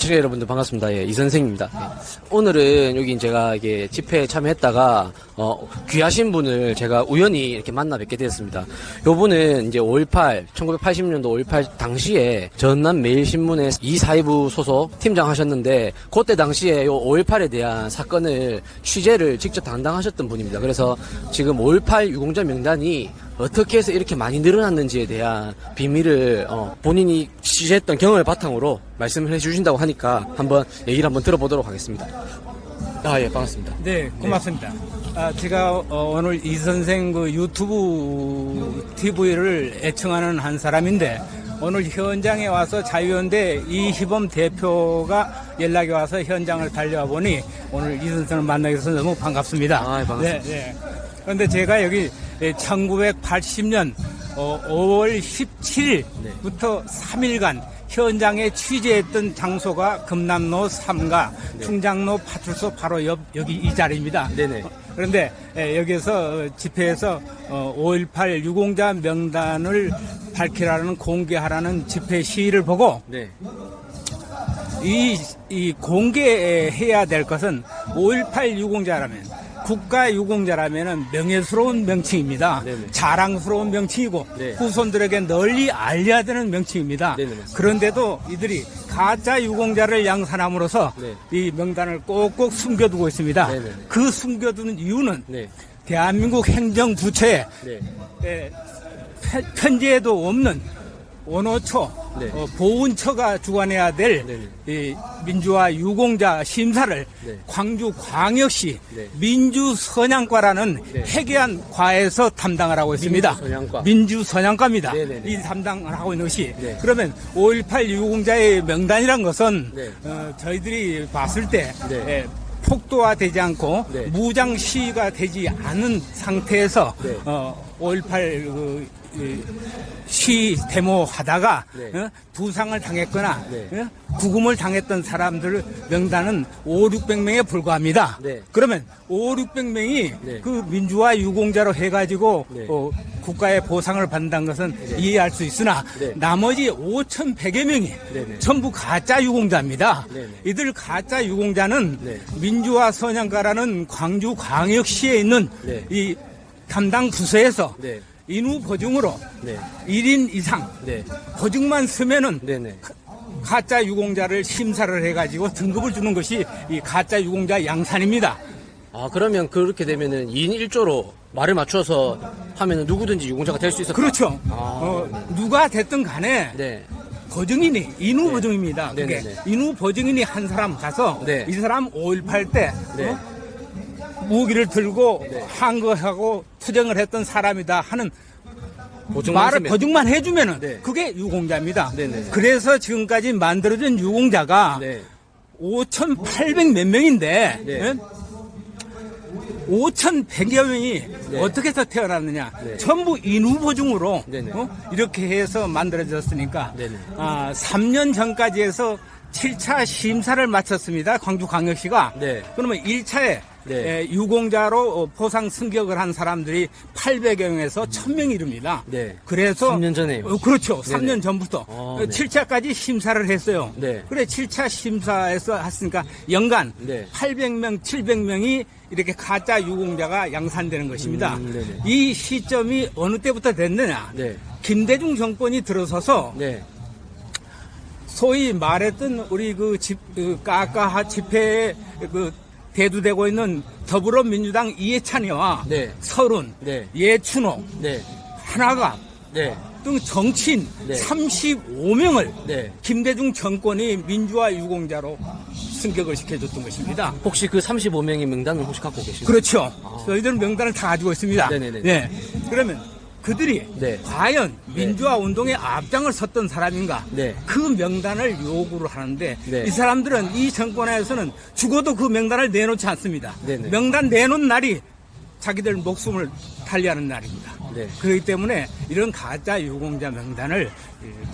시청자 여러분들 반갑습니다. 예, 이 선생입니다. 예. 오늘은 여기 제가 이게 집회에 참여했다가 귀하신 분을 제가 우연히 이렇게 만나 뵙게 되었습니다. 요분은 이제 1980년도 5.18 당시에 전남 매일신문의 이사회부 소속 팀장 하셨는데 그때 당시에 요 5.18에 대한 사건을 취재를 직접 담당하셨던 분입니다. 그래서 지금 5.18 유공자 명단이 어떻게 해서 이렇게 많이 늘어났는지에 대한 비밀을 본인이 취재했던 경험을 바탕으로 말씀을 해주신다고 하니까 한번 얘기를 한번 들어보도록 하겠습니다. 예, 반갑습니다. 네, 고맙습니다. 제가 오늘 이 선생 그 유튜브 TV를 애청하는 한 사람인데 오늘 현장에 와서 자유연대 이희범 대표가 연락이 와서 현장을 달려와 보니 오늘 이 선생을 만나게 돼서 너무 반갑습니다. 반갑습니다. 네, 네. 그런데 제가 여기 1980년 5월 17일부터 3일간 현장에 취재했던 장소가 금남로 3가 충장로 파출소 바로 옆 여기 이 자리입니다. 네네. 그런데 여기서 집회에서 5.18 유공자 명단을 밝히라는 공개하라는 집회 시위를 보고 네. 이 공개해야 될 것은 5.18 유공자라면 국가 유공자라면은 명예스러운 명칭입니다. 네네. 자랑스러운 명칭이고 네. 후손들에게 널리 알려야 되는 명칭입니다. 네네, 맞습니다. 그런데도 이들이 가짜 유공자를 양산함으로써 네. 이 명단을 꼭꼭 숨겨두고 있습니다. 네네. 그 숨겨두는 이유는 네. 대한민국 행정부처에 네. 편지에도 없는 원호처, 네. 보훈처가 주관해야 될 이 민주화 유공자 심사를 네. 광주광역시 네. 민주선양과라는 네. 해계한 과에서 담당을 하고 있습니다. 민주선양과. 민주선양과입니다. 네네네. 이 담당을 하고 있는 것이. 네. 그러면 5.18 유공자의 명단이란 것은 네. 저희들이 봤을 때 네. 폭도화되지 않고 네. 무장 시위가 되지 않은 상태에서 네. 5.18 시위 데모 하다가 네. 부상을 당했거나 네. 구금을 당했던 사람들 명단은 5,600명에 불과합니다. 네. 그러면 5,600명이 네. 그 민주화 유공자로 해가지고 네. 국가의 보상을 받는다는 것은 이해할 수 있으나 네. 나머지 5,100여 명이 네네. 전부 가짜 유공자입니다. 네네. 이들 가짜 유공자는 네. 민주화 선양가라는 광주광역시에 있는 네. 이 담당 부서에서 네. 인후 보증으로 네. 1인 이상 네. 보증만 쓰면은 네네. 가짜 유공자를 심사를 해가지고 등급을 주는 것이 이 가짜 유공자 양산입니다. 그러면 그렇게 되면은 2인 1조로 말을 맞춰서 하면은 누구든지 유공자가 될 수 있었다. 그렇죠. 아. 누가 됐든 간에 네. 보증인이 인후 네. 보증입니다. 그게 네네네. 인후 보증인이 한 사람 가서 네. 이 사람 5.18 때 네. 무기를 들고 네. 항거하고 투쟁을 했던 사람이다 하는 보증만 말을 쓰면. 보증만 해주면은 네. 그게 유공자입니다. 네네. 그래서 지금까지 만들어진 유공자가 네. 5,800 몇 명인데 네. 5,100여 명이 네. 어떻게 해서 태어났느냐. 네. 전부 인후 보증으로 네네. 이렇게 해서 만들어졌으니까 네네. 3년 전까지 해서 7차 심사를 마쳤습니다. 광주광역시가. 네. 그러면 1차에 네. 유공자로 포상 승격을 한 사람들이 800여 명에서 1,000명이 이릅니다. 네. 그래서 3년 전에요. 그렇죠. 네네. 3년 전부터 네. 7차까지 심사를 했어요. 네. 그래 7차 심사에서 했으니까 연간 네. 800명, 700명이 이렇게 가짜 유공자가 양산되는 것입니다. 네네. 이 시점이 어느 때부터 됐느냐? 네. 김대중 정권이 들어서서 네. 소위 말했던 우리 까까 집회에 대두되고 있는 더불어민주당 이해찬이와 네. 서른, 네. 예춘호, 네. 하나갑 네. 등 정치인 네. 35명을 네. 김대중 정권이 민주화 유공자로 승격을 시켜줬던 것입니다. 혹시 그 35명의 명단을 혹시 갖고 계신가요? 그렇죠. 저희들은 명단을 다 가지고 있습니다. 네네네. 네. 그러면 그들이 네. 과연 민주화 운동에 앞장을 섰던 사람인가? 네. 그 명단을 요구를 하는데 네. 이 사람들은 이 정권에서는 죽어도 그 명단을 내놓지 않습니다. 네네. 명단 내놓은 날이 자기들 목숨을 달리하는 날입니다. 네. 그렇기 때문에 이런 가짜 유공자 명단을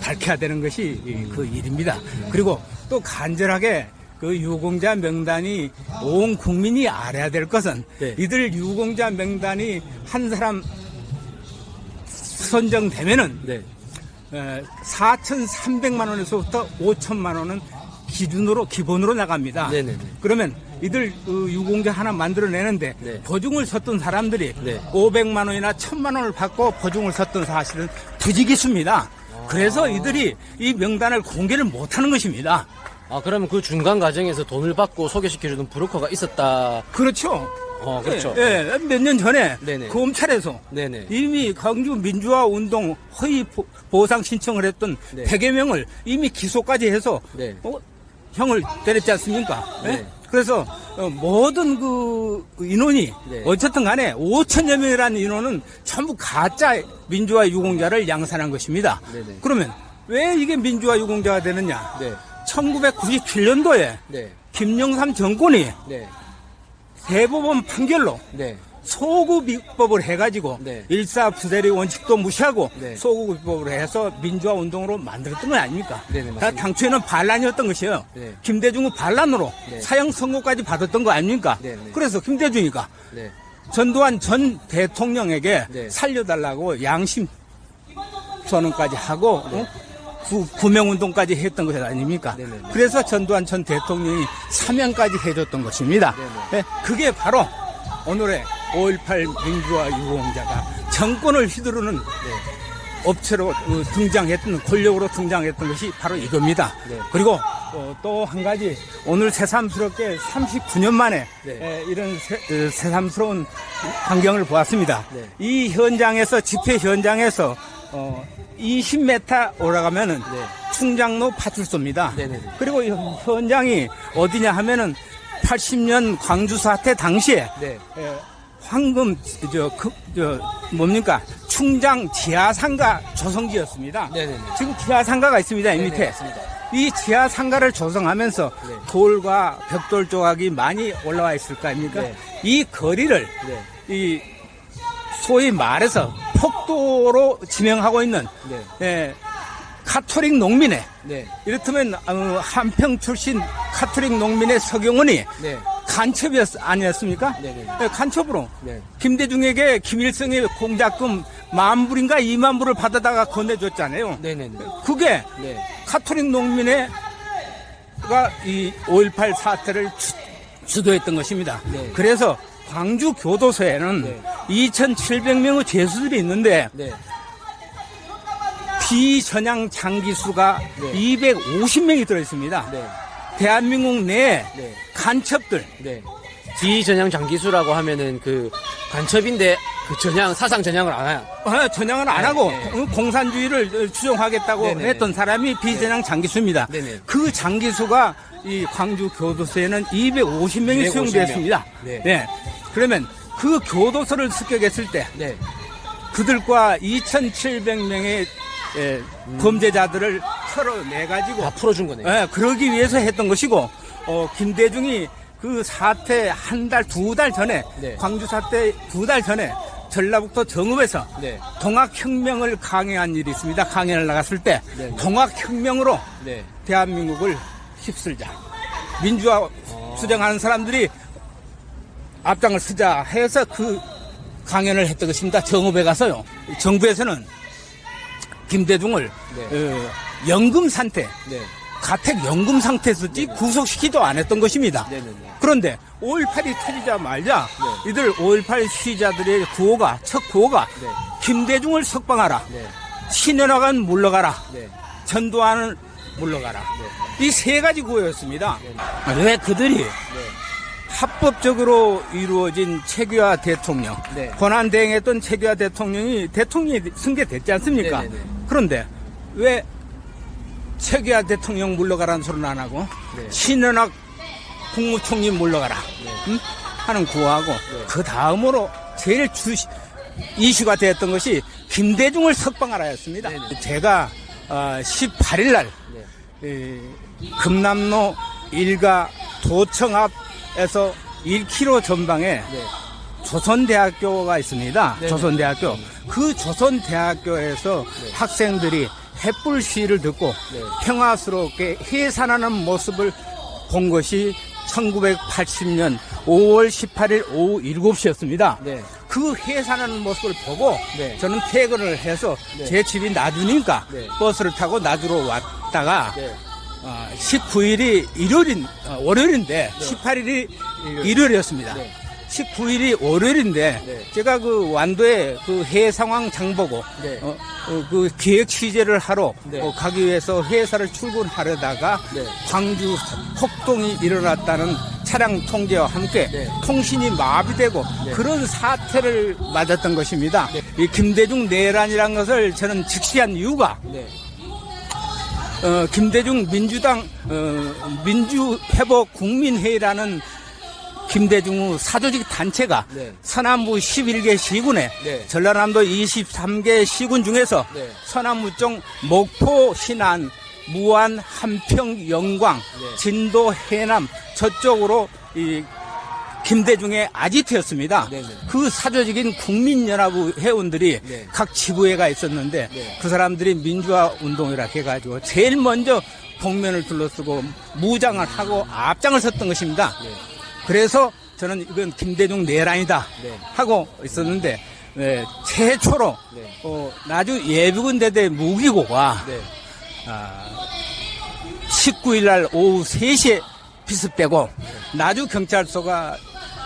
밝혀야 되는 것이 그 일입니다. 그리고 또 간절하게 그 유공자 명단이 온 국민이 알아야 될 것은 네. 이들 유공자 명단이 한 사람 선정되면은 네. 4,300만 원에서부터 5천만 원은 기준으로 기본으로 나갑니다. 네네네. 그러면 이들 유공자 하나 만들어내는데 네. 보증을 섰던 사람들이 네. 500만 원이나 1000만 원을 받고 보증을 섰던 사실은 부지기수입니다. 그래서 이들이 이 명단을 공개를 못하는 것입니다. 아, 그러면 그 중간 과정에서 돈을 받고 소개시켜주는 브로커가 있었다. 그렇죠. 그렇죠. 예, 몇 년 전에 네네. 검찰에서 네네. 이미 광주 민주화 운동 허위 보상 신청을 했던 네. 100여 명을 이미 기소까지 해서 네. 형을 때렸지 않습니까? 예? 네. 그래서 모든 그 인원이 네. 어쨌든 간에 5천여 명이라는 인원은 전부 가짜 민주화 유공자를 양산한 것입니다. 네네. 그러면 왜 이게 민주화 유공자가 되느냐? 네. 1997년도에 네. 김영삼 정권이 네. 대법원 판결로 네. 소급 입법을 해가지고 네. 일사부대리 원칙도 무시하고 네. 소급 입법을 해서 민주화 운동으로 만들었던 거 아닙니까? 네네, 맞습니다. 당초에는 반란이었던 것이에요. 네. 김대중은 반란으로 네. 사형 선고까지 받았던 거 아닙니까? 네네. 그래서 김대중이가 네. 전두환 전 대통령에게 네. 살려달라고 양심 선언까지 하고 구명운동까지 했던 것 아닙니까? 네네. 그래서 전두환 전 대통령이 사면까지 해줬던 것입니다. 네네. 네, 그게 바로 오늘의 5.18 민주화 유공자가 정권을 휘두르는 업체로 등장했던, 권력으로 등장했던 것이 바로 이겁니다. 네. 그리고 또 한 가지 오늘 새삼스럽게 39년 만에 네. 이런 새삼스러운 광경을 보았습니다. 네. 이 현장에서, 집회 현장에서 20m 올라가면은 네. 충장로 파출소입니다. 네네네. 그리고 이 현장이 어디냐 하면은 80년 광주 사태 당시에 네. 황금 뭡니까 충장 지하상가 조성지였습니다. 네네네. 지금 지하상가가 있습니다. 이 네네, 밑에. 맞습니다. 이 지하상가를 조성하면서 네. 돌과 벽돌 조각이 많이 올라와 있을 거 아닙니까? 네. 이 거리를 네. 이 소위 말해서 폭도로 지명하고 있는 네. 카톨릭 농민의 네. 이렇다면 한평 출신 카톨릭 농민의 서경원이 네. 간첩이 아니었습니까? 네네. 네, 간첩으로 네. 김대중에게 김일성의 공작금 10,000불인가 20,000불을 받아다가 건네줬잖아요. 네네네. 그게 네. 카톨릭 농민의 이 5.18 사태를 주도했던 것입니다. 네. 그래서 광주 교도소에는 네. 2,700명의 죄수들이 있는데 네. 비전향 장기수가 네. 250명이 들어있습니다. 네. 대한민국 내에 네. 간첩들, 네. 비전향 장기수라고 하면은 그 간첩인데 그 사상 전향을 안 해요. 전향을 안 네, 하고 네. 공산주의를 추종하겠다고 네네. 했던 사람이 비전향 장기수입니다. 네네. 그 장기수가 이 광주 교도소에는 250명이 250 수용되었습니다. 명. 네. 네. 그러면 그 교도소를 습격했을 때 네. 그들과 2,700명의 범죄자들을 털어내가지고 다 풀어준 거네요. 그러기 위해서 했던 것이고, 김대중이 그 사태 한 달, 2달 전에, 네. 광주 사태 2달 전에 전라북도 정읍에서 네. 동학혁명을 강행한 일이 있습니다. 강연을 나갔을 때 네. 동학혁명으로 네. 대한민국을 휩쓸자. 민주화 수정하는 사람들이 앞장을 서자 해서 그 강연을 했던 것입니다. 정읍에 가서요. 정부에서는 김대중을 네. 연금 상태, 네. 가택 연금 상태였었지 구속시키도 안 했던 것입니다. 네네네. 그런데 5.18이 터지자마자 네. 이들 5.18 시위자들의 첫 구호가 네. 김대중을 석방하라, 네. 신현학은 물러가라, 네. 전두환은 물러가라. 이 세 가지 구호였습니다. 왜 그들이 네. 합법적으로 이루어진 최규하 대통령, 네. 권한대행했던 최규하 대통령이 승계됐지 않습니까? 네네네. 그런데 왜 최규하 대통령 물러가라는 소리는 안 하고 네. 신현학 국무총리 물러가라 응? 하는 구호하고 그 다음으로 제일 이슈가 되었던 것이 김대중을 석방하라였습니다. 네네. 제가 18일 날 금남로 일가 도청 앞에서 1km 전방에 네. 조선대학교가 있습니다. 네네. 조선대학교. 그 조선대학교에서 네. 학생들이 햇불 시위를 듣고 네. 평화스럽게 해산하는 모습을 본 것이 1980년 5월 18일 오후 7시였습니다. 네. 그 해산하는 모습을 보고 네. 저는 퇴근을 해서 네. 제 집이 나주니까 네. 버스를 타고 나주로 왔다가 네. 19일이 월요일인데 18일이 일요일이었습니다. 19일이 월요일인데 제가 그 완도에 그 해외 상황 장 보고 그 기획 취재를 하러 가기 위해서 회사를 출근하려다가 광주 폭동이 일어났다는 차량 통제와 함께 통신이 마비되고 그런 사태를 맞았던 것입니다. 이 김대중 내란이라는 것을 저는 직시한 이유가 김대중 민주당 민주회복 국민회의라는 김대중 사조직 단체가 서남부 11개 시군에 전라남도 23개 시군 중에서 서남부 쪽 목포, 신안, 무안, 함평, 영광, 진도, 해남 저쪽으로 이 김대중의 아지트였습니다. 그 사조직인 국민연합 회원들이 각 지부회가 있었는데 그 사람들이 민주화 운동이라 해가지고 제일 먼저 복면을 둘러쓰고 무장을 하고 앞장을 섰던 것입니다. 그래서 저는 이건 김대중 내란이다 하고 있었는데 최초로 나주 예비군 대대 무기고가 19일 날 오후 3시에 피습되고 나주 경찰서가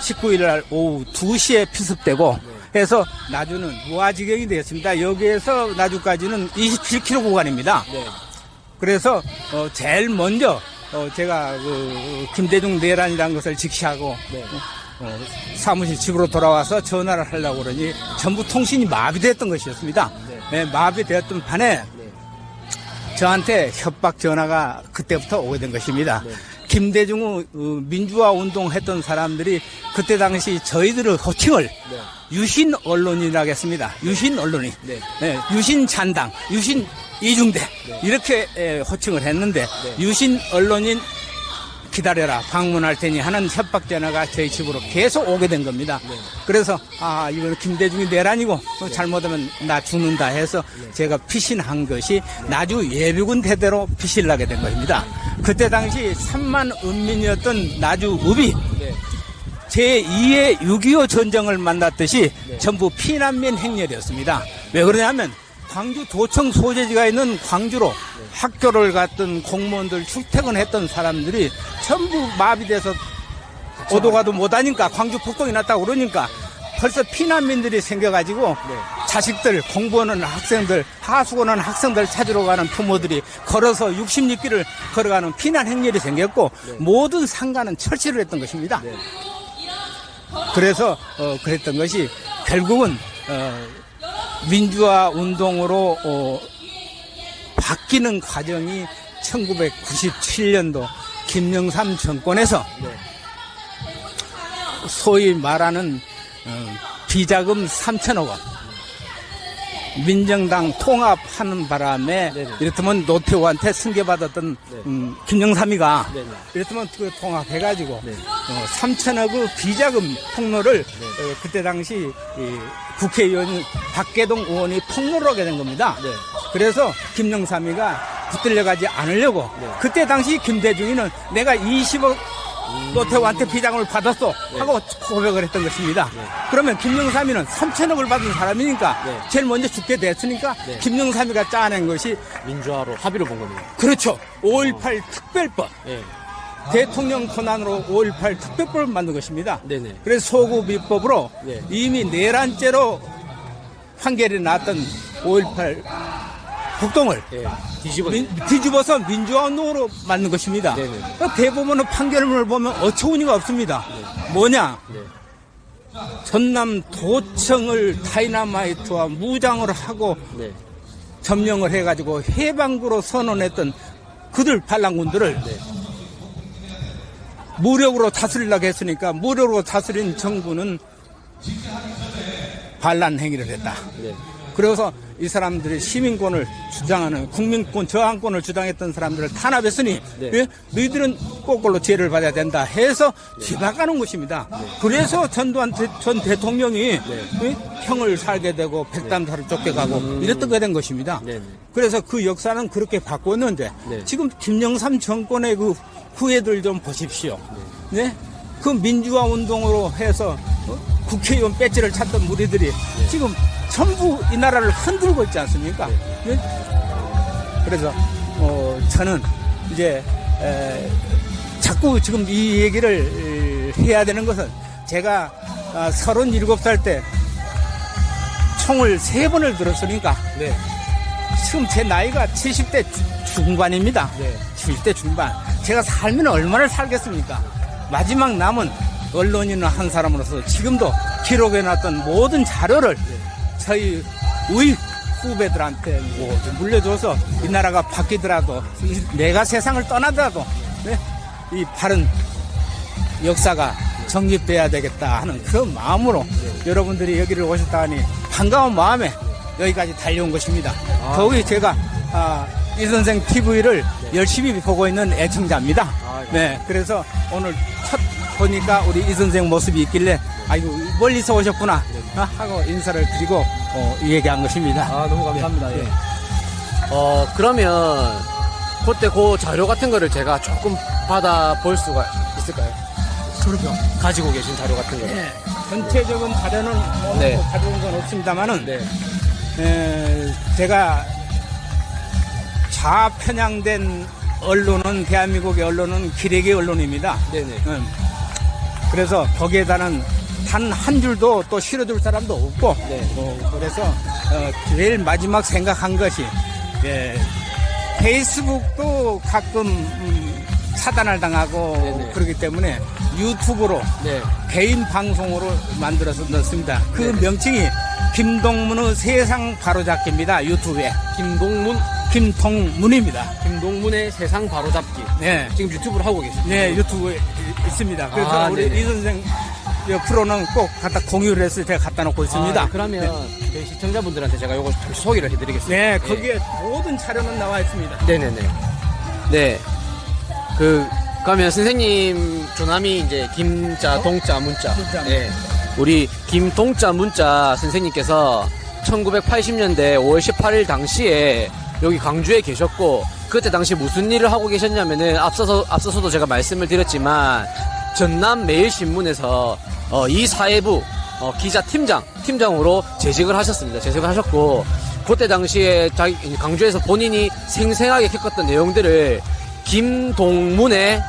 19일 날 오후 2시에 피습되고 해서 나주는 무아지경이 되었습니다. 여기에서 나주까지는 27km 구간입니다. 그래서 제일 먼저 제가 그 김대중 내란이라는 것을 직시하고 사무실 집으로 돌아와서 전화를 하려고 그러니 전부 통신이 마비됐던 것이었습니다. 마비되었던 판에 저한테 협박 전화가 그때부터 오게 된 것입니다. 김대중 민주화 운동했던 사람들이 그때 당시 저희들의 호칭을 유신 언론이라고 했습니다. 유신 언론이. 유신 잔당, 유신 이중대 이렇게 호칭을 했는데 유신 언론인 기다려라 방문할 테니 하는 협박 전화가 저희 집으로 계속 오게 된 겁니다. 그래서 이건 김대중이 내란이고 잘못하면 나 죽는다 해서 제가 피신한 것이 나주 예비군 대대로 피신을 하게 된 것입니다. 그때 당시 3만 은민이었던 나주읍이 제2의 6.25 전쟁을 만났듯이 전부 피난민 행렬이었습니다. 왜 그러냐면 광주 도청 소재지가 있는 광주로 학교를 갔던 공무원들 출퇴근했던 사람들이 전부 마비돼서 오도 가도 못하니까 광주 폭동이 났다고 그러니까 벌써 피난민들이 생겨가지고 자식들 공부하는 학생들 하수고는 학생들 찾으러 가는 부모들이 걸어서 66km를 걸어가는 피난 행렬이 생겼고 모든 상가는 철시를 했던 것입니다. 그래서 그랬던 것이 결국은 민주화 운동으로 바뀌는 과정이 1997년도 김영삼 정권에서 소위 말하는 비자금 3천억 원 민정당 통합하는 바람에 이렇다면 노태우한테 승계받았던 김영삼이가 이렇다면 그 통합해가지고 3천억의 비자금 폭로를 그때 당시 국회의원 박계동 의원이 폭로를 하게 된 겁니다. 그래서 김영삼이가 붙들려가지 않으려고 그때 당시 김대중이는 내가 20억 노태우한테 비자금을 받았어 하고 고백을 했던 것입니다. 그러면 김영삼이는 3천억을 받은 사람이니까 제일 먼저 죽게 됐으니까 김영삼이가 짜낸 것이 민주화로 합의를 본 겁니다. 그렇죠. 5.18 특별법. 대통령 권한으로 5.18 특별법을 만든 것입니다. 그래서 소구비법으로 이미 내란죄로 판결이 났던 5.18 폭동을 뒤집어서 민주화운동으로 만든 것입니다. 대법원의 판결문을 보면 어처구니가 없습니다. 뭐냐? 전남 도청을 다이나마이트와 무장을 하고 점령을 해가지고 해방구로 선언했던 그들 반란군들을 무력으로 다스리려고 했으니까 무력으로 다스린 정부는 반란 행위를 했다. 그래서 이 사람들이 시민권을 주장하는 국민권 저항권을 주장했던 사람들을 탄압했으니 너희들은 거꾸로 죄를 받아야 된다 해서 뒤바가는 것입니다. 그래서 전두환 전 대통령이 형을 살게 되고 백담사를 쫓겨가고 이랬던 된 것입니다. 그래서 그 역사는 그렇게 바꿨는데 지금 김영삼 정권의 그 후예들 좀 보십시오. 그 민주화 운동으로 해서 국회의원 배지를 찾던 무리들이 지금 전부 이 나라를 흔들고 있지 않습니까? 그래서 저는 이제 자꾸 지금 이 얘기를 해야 되는 것은 제가 37살 때 총을 3번을 들었으니까 네. 지금 제 나이가 70대 중반입니다. 네. 70대 중반. 제가 살면 얼마나 살겠습니까? 마지막 남은 언론인 한 사람으로서 지금도 기록해놨던 모든 자료를 저희 우익 후배들한테 좀 물려줘서 이 나라가 바뀌더라도 내가 세상을 떠나더라도 네? 이 바른 역사가 정립돼야 되겠다 하는 그런 마음으로 여러분들이 여기를 오셨다 하니 반가운 마음에 여기까지 달려온 것입니다. 더욱이 제가 이 선생 TV를 열심히 보고 있는 애청자입니다. 네, 그래서 오늘 첫 보니까 우리 이 선생 모습이 있길래 아이고 멀리서 오셨구나 하고 인사를 드리고 이 얘기한 것입니다. 너무 감사합니다. 예. 그러면 그때 그 자료 같은 거를 제가 조금 받아볼 수가 있을까요? 그렇죠. 가지고 계신 자료 같은 거. 네, 전체적인 자료는 네. 가져온 건 없습니다만은 네. 제가 좌편향된 언론은 대한민국의 언론은 기레기 언론입니다. 네네. 그래서 거기에다는 단 한 줄도 또 실어줄 사람도 없고 네. 그래서 제일 마지막 생각한 것이 페이스북도 가끔 차단을 당하고 네네. 그렇기 때문에 유튜브로 네. 개인 방송으로 만들어서 넣습니다. 그 네네. 명칭이 김동문의 세상 바로잡기입니다. 유튜브에 김동문입니다. 김동문의 세상 바로잡기. 네. 지금 유튜브를 하고 계십니다. 네, 유튜브에 있습니다. 그래서 우리 네네. 이 선생 프로는 꼭 갖다 공유를 해서 제가 갖다 놓고 있습니다. 그러면 저희 시청자분들한테 제가 요거 잠시 소개를 해드리겠습니다. 네, 거기에 모든 자료는 나와 있습니다. 네네네. 네. 그러면 선생님 조남이 이제 김자, 동자, 문자. 문자. 네. 우리 김동자 문자 선생님께서 1980년대 5월 18일 당시에 여기 광주에 계셨고, 그때 당시 무슨 일을 하고 계셨냐면은 앞서서도 제가 말씀을 드렸지만 전남 매일신문에서 이 사회부 기자 팀장으로 재직을 하셨습니다. 재직을 하셨고, 그때 당시에 광주에서 본인이 생생하게 겪었던 내용들을 김동문의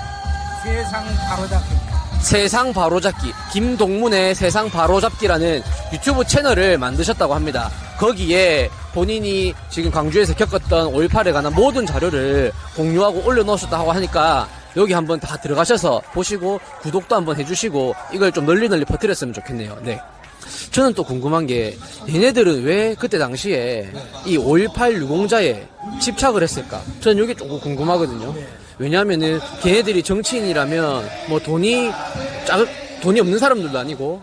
세상 바로잡기, 김동문의 세상 바로잡기라는 유튜브 채널을 만드셨다고 합니다. 거기에 본인이 지금 광주에서 겪었던 5.18에 관한 모든 자료를 공유하고 올려놓으셨다고 하니까 여기 한번 다 들어가셔서 보시고 구독도 한번 해주시고 이걸 좀 널리 퍼뜨렸으면 좋겠네요. 네. 저는 또 궁금한 게 얘네들은 왜 그때 당시에 이 5.18 유공자에 집착을 했을까? 저는 이게 조금 궁금하거든요. 왜냐하면은 걔네들이 정치인이라면 뭐 돈이 없는 사람들도 아니고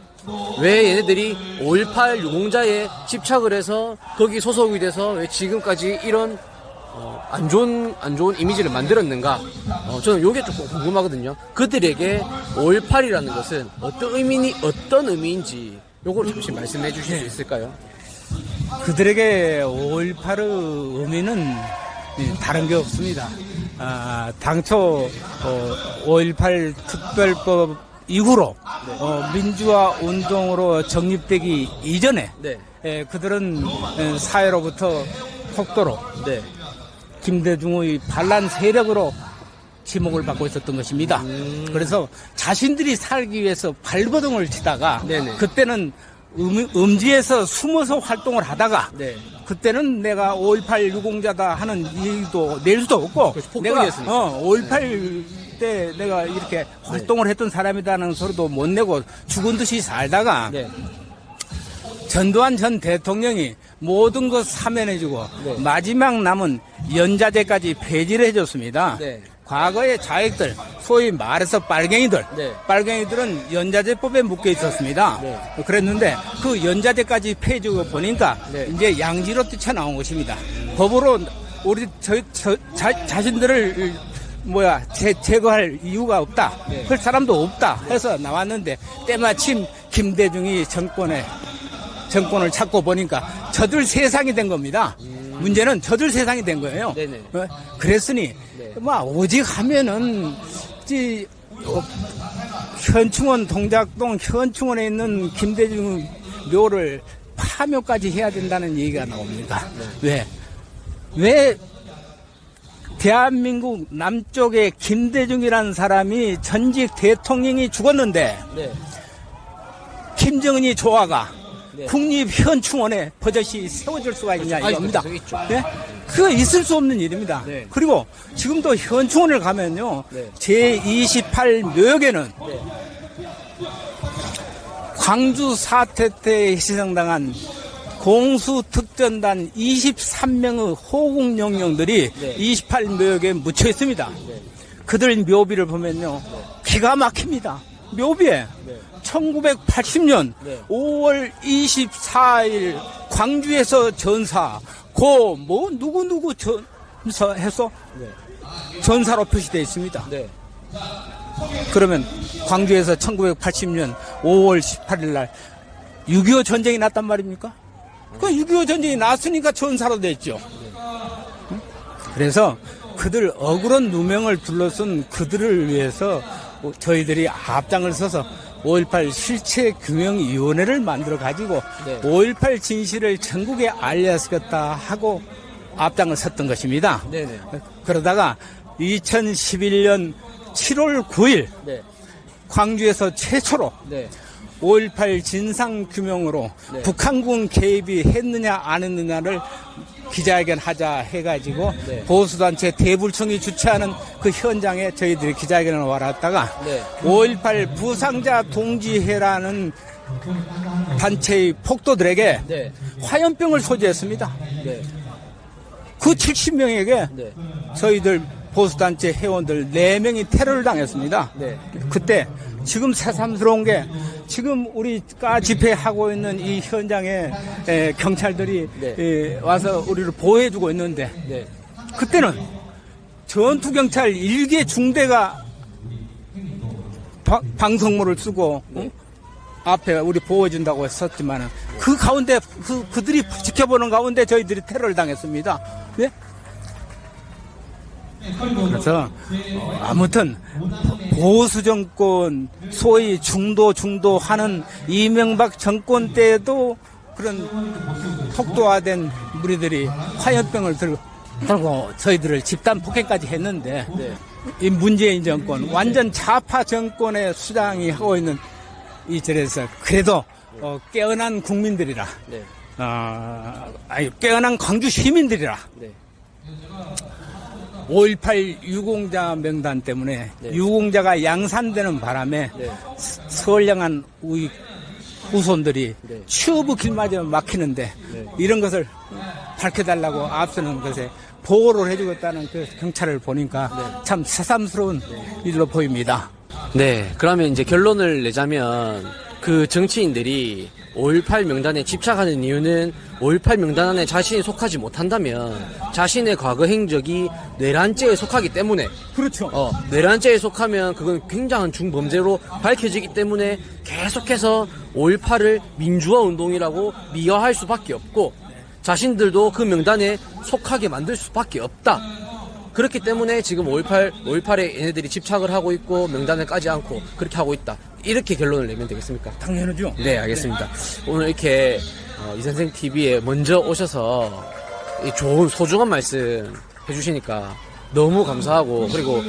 왜 얘네들이 5.18 유공자에 집착을 해서 거기 소속이 돼서 왜 지금까지 이런 안 좋은 이미지를 만들었는가? 저는 요게 조금 궁금하거든요. 그들에게 5.18이라는 것은 어떤 의미인지 요걸 잠시 말씀해 주실 수 있을까요? 그들에게 5.18의 의미는 다른 게 없습니다. 당초 5.18 특별법 이후로 민주화 운동으로 정립되기 이전에 그들은 사회로부터 폭도로 김대중의 반란 세력으로 지목을 받고 있었던 것입니다. 그래서 자신들이 살기 위해서 발버둥을 치다가 그때는 음지에서 숨어서 활동을 하다가 그때는 내가 5.18 유공자다 하는 얘기도 낼 수도 없고 내가 5.18 때 내가 이렇게 활동을 했던 사람이라는 소리도 못 내고 죽은 듯이 살다가 전두환 전 대통령이 모든 것 사면해주고 마지막 남은 연자제까지 폐지를 해줬습니다. 과거의 좌익들, 소위 말해서 빨갱이들은 연자제법에 묶여 있었습니다. 그랬는데 그 연자제까지 폐지하고 보니까 이제 양지로 뛰쳐나온 것입니다. 법으로 우리 자신들을 제거할 이유가 없다. 할 사람도 없다 해서 나왔는데 때마침 김대중이 정권을 찾고 보니까 저들 세상이 된 겁니다. 문제는 저들 세상이 된 거예요. 그랬으니 오직 하면은 현충원 동작동 현충원에 있는 김대중 묘를 파묘까지 해야 된다는 얘기가 나옵니다. 왜 대한민국 남쪽에 김대중이라는 사람이 전직 대통령이 죽었는데 네. 김정은이 조화가 네. 국립현충원에 버젓이 세워질 수가 있냐 이겁니다. 있죠. 네? 그거 있을 수 없는 일입니다. 네. 그리고 지금도 현충원을 가면요. 네. 제28 묘역에는 네. 광주 사태 때 희생당한 공수특전단 23명의 호국영령들이 네. 28묘역에 묻혀 있습니다. 네. 그들 묘비를 보면요. 기가 막힙니다. 묘비에 네. 1980년 네. 5월 24일 광주에서 전사 뭐 누구 전사해서 네. 전사로 표시되어 있습니다. 네. 그러면 광주에서 1980년 5월 18일 날 6.25 전쟁이 났단 말입니까? 그 6.25 전쟁이 났으니까 전사로 됐죠. 응? 그래서 그들 억울한 누명을 둘러쓴 그들을 위해서 저희들이 앞장을 서서 5.18 실체규명위원회를 만들어 가지고 네. 5.18 진실을 전국에 알려주겠다 하고 앞장을 섰던 것입니다. 네네. 그러다가 2011년 7월 9일 네. 광주에서 최초로 네. 5.18 진상규명으로 네. 북한군 개입이 했느냐 안 했느냐를 기자회견 하자 해가지고 네. 보수단체 대불청이 주최하는 그 현장에 저희들이 기자회견을 와놨다가 네. 5.18 부상자 동지회라는 단체의 폭도들에게 네. 화염병을 소지했습니다. 네. 그 70명에게 네. 저희들 보수단체 회원들 4명이 테러를 당했습니다. 네. 그때 지금 새삼스러운 게 지금 우리가 집회하고 있는 이 현장에 경찰들이 네. 와서 우리를 보호해주고 있는데 네. 그때는 전투경찰 1개 중대가 방성모를 쓰고 네. 앞에 우리 보호해준다고 했었지만 그 가운데 그들이 지켜보는 가운데 저희들이 테러를 당했습니다. 네? 그래서 아무튼 보수 정권 소위 중도 하는 이명박 정권 때에도 그런 폭도화된 무리들이 화염병을 들고 저희들을 집단 폭행까지 했는데 네. 이 문재인 정권 완전 좌파 정권의 수장이 하고 있는 이 절에서 그래도 깨어난 국민들이라 네. 깨어난 광주 시민들이라 네. 5.18 유공자 명단 때문에 네. 유공자가 양산되는 바람에 네. 선량한 우리 후손들이 네. 추부 길마저 막히는데 네. 이런 것을 밝혀달라고 앞서는 것에 보호를 해주겠다는 그 경찰을 보니까 네. 참 새삼스러운 일로 보입니다. 네, 그러면 이제 결론을 내자면 그 정치인들이 5.18 명단에 집착하는 이유는 5.18 명단 안에 자신이 속하지 못한다면 자신의 과거 행적이 내란죄에 속하기 때문에 그렇죠. 내란죄에 속하면 그건 굉장한 중범죄로 밝혀지기 때문에 계속해서 5.18을 민주화 운동이라고 미화할 수밖에 없고 자신들도 그 명단에 속하게 만들 수밖에 없다. 그렇기 때문에 지금 5.18에 얘네들이 집착을 하고 있고 명단을 까지 않고 그렇게 하고 있다. 이렇게 결론을 내면 되겠습니까? 당연하죠. 네, 알겠습니다. 오늘 이렇게 이선생 TV에 먼저 오셔서 이 좋은 소중한 말씀 해주시니까 너무 감사하고 그리고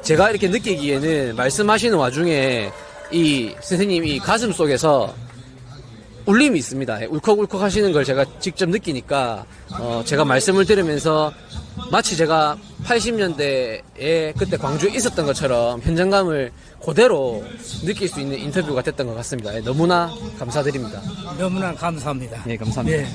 제가 이렇게 느끼기에는 말씀하시는 와중에 이 선생님이 가슴 속에서 울림이 있습니다. 울컥울컥 하시는 걸 제가 직접 느끼니까 제가 말씀을 들으면서 마치 제가 80년대에 그때 광주에 있었던 것처럼 현장감을 그대로 느낄 수 있는 인터뷰가 됐던 것 같습니다. 너무나 감사드립니다. 너무나 감사합니다. 네, 감사합니다. 네.